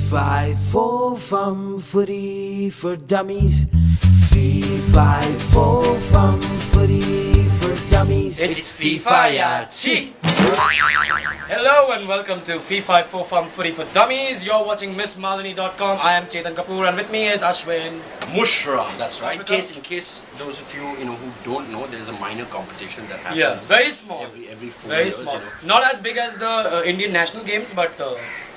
FIFA from Footie for Dummies. FIFA from Footie for Dummies. It's FIFA, yeah, chi. Hello and welcome to FIFA from Footie for Dummies. You're watching MissMalini.com. I am Chetan Kapoor and with me is Ashwin Mushran, that's right. In case those of you who don't know, there is a minor competition that happens. Yeah, very small. Every 4 very years. Small. Not as big as the Indian national games, but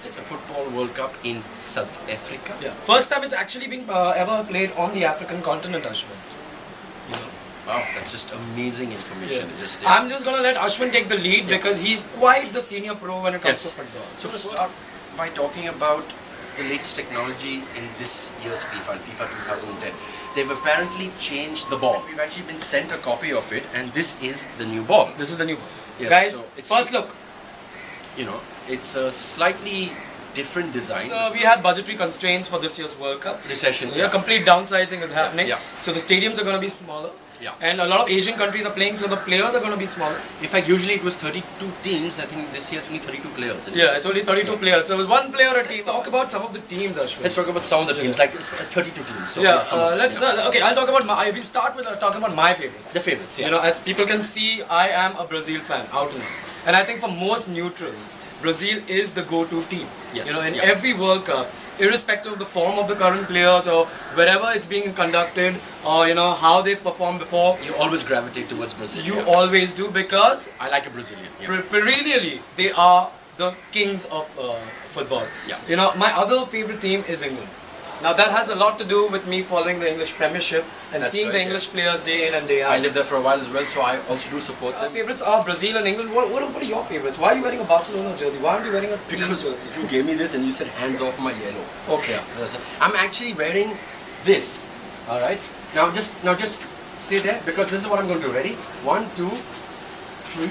it's a football World Cup in South Africa. Yeah, first time it's actually being ever played on the African continent, Ashwin. You know. Wow, that's just amazing information. Yeah. I'm just gonna let Ashwin take the lead because he's quite the senior pro when it comes to football. So to start by talking about the latest technology in this year's FIFA, FIFA 2010. They've apparently changed the ball. We've actually been sent a copy of it, and this is the new ball. This is the new ball. Yes, guys, so it's, first look. It's a slightly different design. So we had budgetary constraints for this year's World Cup. Recession. Yeah, complete downsizing is happening. Yeah. So the stadiums are going to be smaller. Yeah. And a lot of Asian countries are playing, so the players are going to be smaller. In fact, usually it was 32 teams. I think this year it's only 32 players. Yeah, it's only 32 players. So one player a team. Let's talk about some of the teams, Ashwin. Let's talk about some of the teams, like 32 teams. So yeah, okay, I'll talk about I will start with talking about my favorites. The favorites, yeah. As people can see, I am a Brazil fan, out and out. And I think for most neutrals, Brazil is the go-to team. Yes. In every World Cup, irrespective of the form of the current players or wherever it's being conducted or how they've performed before, you always gravitate towards Brazil. You always do because I like a Brazilian. Yeah. Perennially, they are the kings of football. Yeah. My other favorite team is England. Now that has a lot to do with me following the English Premiership and seeing the English players day in and day out. I lived there for a while as well, so I also do support them. Our favourites are Brazil and England. What are your favourites? Why are you wearing a Barcelona jersey? Why aren't you wearing a team jersey? Because you gave me this and you said hands off my yellow. Okay. I'm actually wearing this. All right. Now just stay there because this is what I'm going to do. Ready? 1, 2, 3.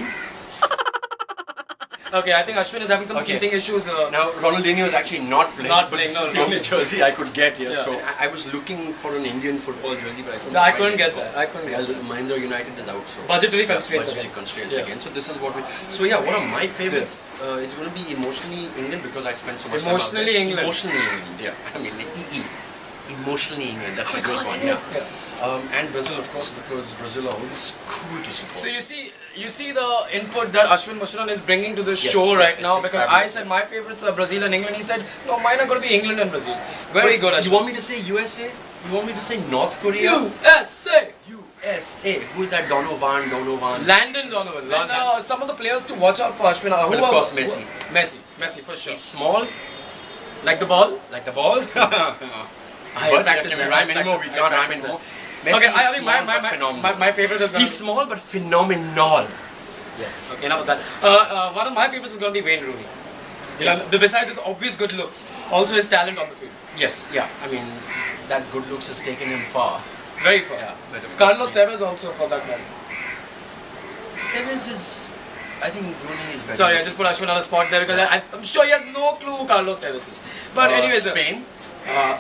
Okay, I think Ashwin is having some teething issues. Now, Ronaldinho is actually not playing. This is the only jersey I could get here. Yeah. So I was looking for an Indian football jersey, but I couldn't get that. Mahindra United is out. So budgetary constraints again. So this is what we. So yeah, one of my favorites. It's going to be emotionally England because I spent so much time out there. England. Emotionally England. Yeah. I mean, EE. Emotionally England. That's a good one. Yeah. And Brazil, of course, because Brazil are always cool to support. So you see the input that Ashwin Mushran is bringing to the show right now, because I said my favorites are Brazil and England. He said, no, mine are going to be England and Brazil. Very good, Ashwin. You want me to say USA? You want me to say North Korea? USA! USA. Who is that? Donovan? Landon Donovan. And some of the players to watch out for, Ashwin. But of course, Messi. Messi for sure. He's small. Like the ball? Like the ball. I practice that. Rhyme anymore. We can't rhyme anymore. Messi okay, I think my favorite is he's small but phenomenal. Yes. Okay, enough of that. One of my favorites is going to be Wayne Rooney. Besides his obvious good looks, also his talent on the field. Yes, yeah. I mean, that good looks has taken him far. Very far. Yeah, but Carlos Tevez also for that matter. Tevez is, I think Rooney is better. Sorry, I just put Ashwin on a spot there because I'm sure he has no clue who Carlos Tevez is. But anyways, Spain.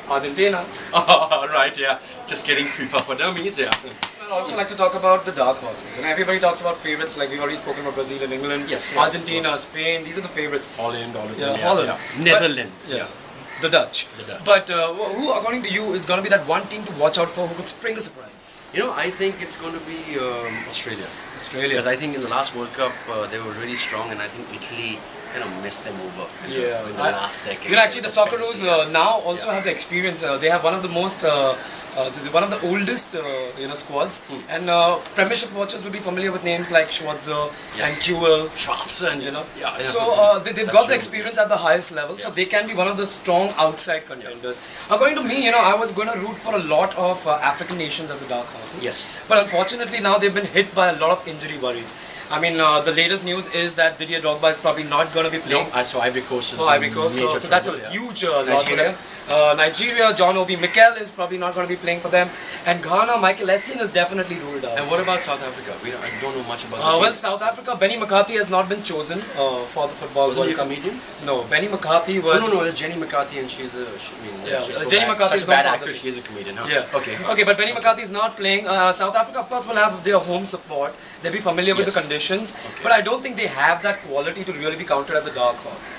Argentina. Right, yeah. Just getting FIFA for Dummies, yeah. I'd also like to talk about the dark horses. Everybody talks about favourites, like we've already spoken about Brazil and England. Yes. Argentina, Spain, these are the favourites. Holland. Holland. Netherlands. Yeah. The Dutch. But who, according to you, is going to be that one team to watch out for who could spring a surprise? I think it's going to be Australia. Because I think in the last World Cup they were really strong, and I think Italy messed them over in the last second. Actually, the Socceroos now also have the experience. They have one of the most, one of the oldest, squads. And Premiership watchers will be familiar with names like Schwarzer and Kewell. Schwarzer, and So they've got the experience at the highest level, so they can be one of the strong outside contenders. According to me, I was going to root for a lot of African nations as the dark horses. Yes. But unfortunately, now they've been hit by a lot of injury worries. I mean, the latest news is that Didier Drogba is probably not going to be playing. No, I saw Ivory Coast. For Ivory Coast, so that's a huge loss for them. Nigeria, John Obi Mikel is probably not going to be playing for them. And Ghana, Michael Essien is definitely ruled out. And what about South Africa? I don't know much about well, South Africa, Benny McCarthy has not been chosen for the football World Cup. Was he a comedian? No, Benny McCarthy was... No, it's Jenny McCarthy and she's a... Jenny McCarthy is a bad actress, she is a comedian, huh? Yeah. Okay, but Benny McCarthy is not playing. South Africa, of course, will have their home support. They'll be familiar with the conditions. But I don't think they have that quality to really be counted as a dark horse,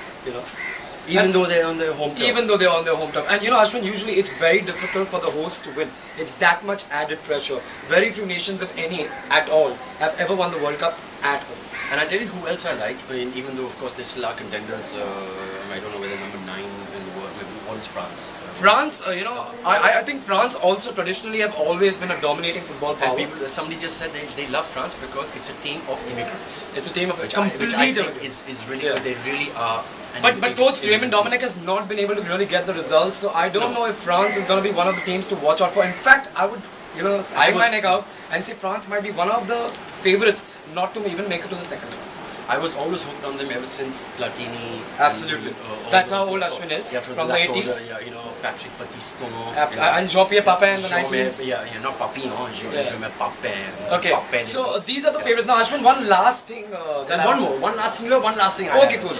Even though they're on their home turf. Even though they're on their home turf. And you know, Ashwin, usually it's very difficult for the host to win. It's that much added pressure. Very few nations, if any, at all, have ever won the World Cup at home. And I tell you who else I like, I mean, even though of course they still are contenders, I don't know whether number 9 in the world, maybe what is France? France, you know, I think France also traditionally have always been a dominating football power. And people, somebody just said they love France because it's a team of immigrants. It's a team of which complete I think is really good. They really are. But coach Raymond Dominic has not been able to really get the results, so I don't know if France is going to be one of the teams to watch out for. In fact, I would, you know, hang my neck out and say France might be one of the favourites not to even make it to the second round. I was always hooked on them ever since Platini. Absolutely. That's how old Ashwin is, from the 80s. Yeah, you know, Patrick Battiston. And Jean-Pierre Papin in the 90s. Yeah, not Papin, Jean-Pierre Papin. Okay, so these are the favourites. Now Ashwin, one last thing. One last thing. Okay, cool.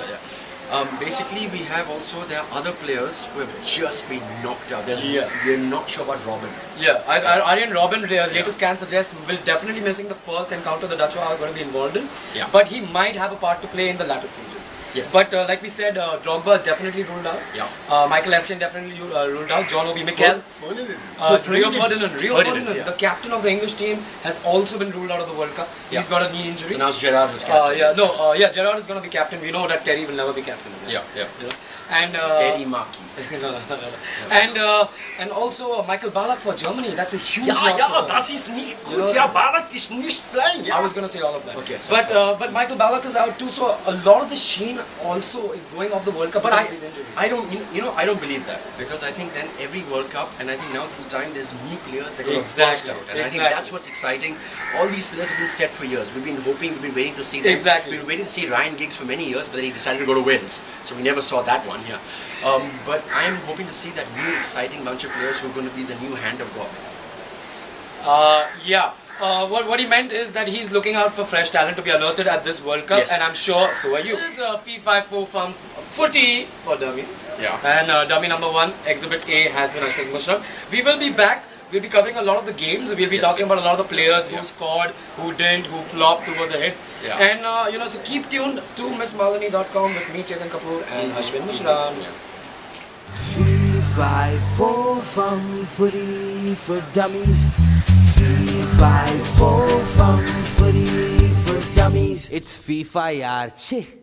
Basically, we have also, there are other players who have just been knocked out. We're not sure about Robin. Yeah, Arjen Robben, latest scans suggest, will definitely missing the first encounter the Dutch are going to be involved in. Yeah. But he might have a part to play in the latter stages. Yes. But like we said, Drogba is definitely ruled out. Yeah. Michael Essien definitely ruled out. John Obi Mikel. Rio Ferdinand, the captain of the English team, has also been ruled out of the World Cup. He's got a knee injury. So now Gerrard is captain. Gerrard is going to be captain. We know that Terry will never be captain. Yeah. You know? And Terry Markey. And also Michael Ballack for Germany. That's a huge loss. Das ist nicht gut. Ja, Ballack ist nicht playing. I was going to say all of that. Okay. But Michael Ballack is out too, so a lot of the sheen also is going off the World Cup. But because of these injuries. I don't believe that, because I think then every World Cup, and I think now's the time, there's new players that can burst out, and I think that's what's exciting. All these players have been set for years. We've been waiting to see them. Exactly. We've been waiting to see Ryan Giggs for many years, but then he decided to go to Wales, so we never saw that one here. But I'm hoping to see that new exciting bunch of players who are going to be the new hand of God. What he meant is that he's looking out for fresh talent to be alerted at this World Cup, and I'm sure so are you. This is a FIFA 4 from Footie for Dummies. Yeah. And dummy number 1, Exhibit A, has been Ashwin Mushran. We will be back. We'll be covering a lot of the games. We'll be talking about a lot of the players who scored, who didn't, who flopped, who was a hit. Yeah. And so keep tuned to MissMalani.com with me, Chetan Kapoor, and Ashwin Mushran. FIFA 4 from Footie for Dummies. FIFA 4 from Footie for Dummies. It's FIFA yaar. Cheh.